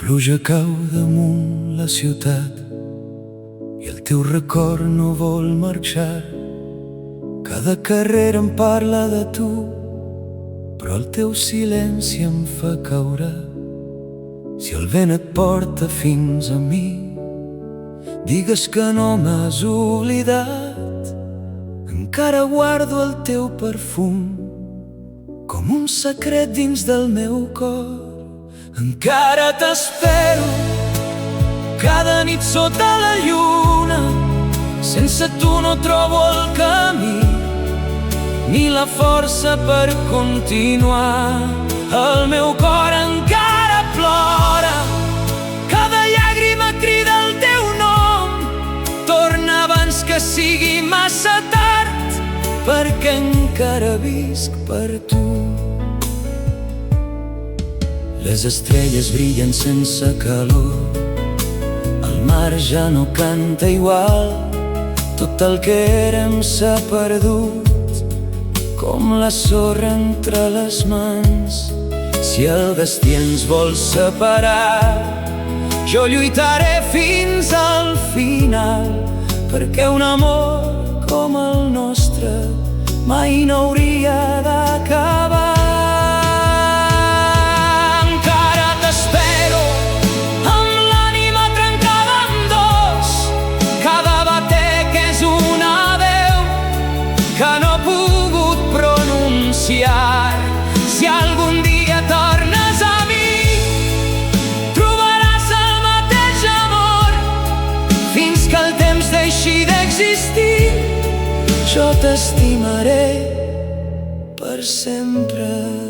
pluja cau damunt la ciutat i el teu record no vol marxar. Cada carrera em parla de tu, però el teu silenci em fa caure. Si el vent et porta fins a mi, digues que no m'has oblidat. Encara guardo el teu perfum com un secret dins del meu cor. Encara t'espero cada nit sota la lluna. Sense tu no trobo el camí ni la força per continuar. El meu cor encara plora, cada llàgrima crida el teu nom. Torna abans que sigui massa tard, perquè encara visc per tu. Les estrelles brillen sense calor, el mar ja no canta igual. Tot el que érem s'ha perdut, com la sorra entre les mans. Si el destí ens vol separar, jo lluitaré fins al final, perquè un amor com el nostre mai no hauria d'acabar. Encara t'espero amb l'ànima trencada en dos. Cada batec és una veu que no he pogut pronunciar. Si algun dia tornes a mi, trobaràs el mateix amor fins que el temps deixi d'existir. Jo t'estimaré per sempre.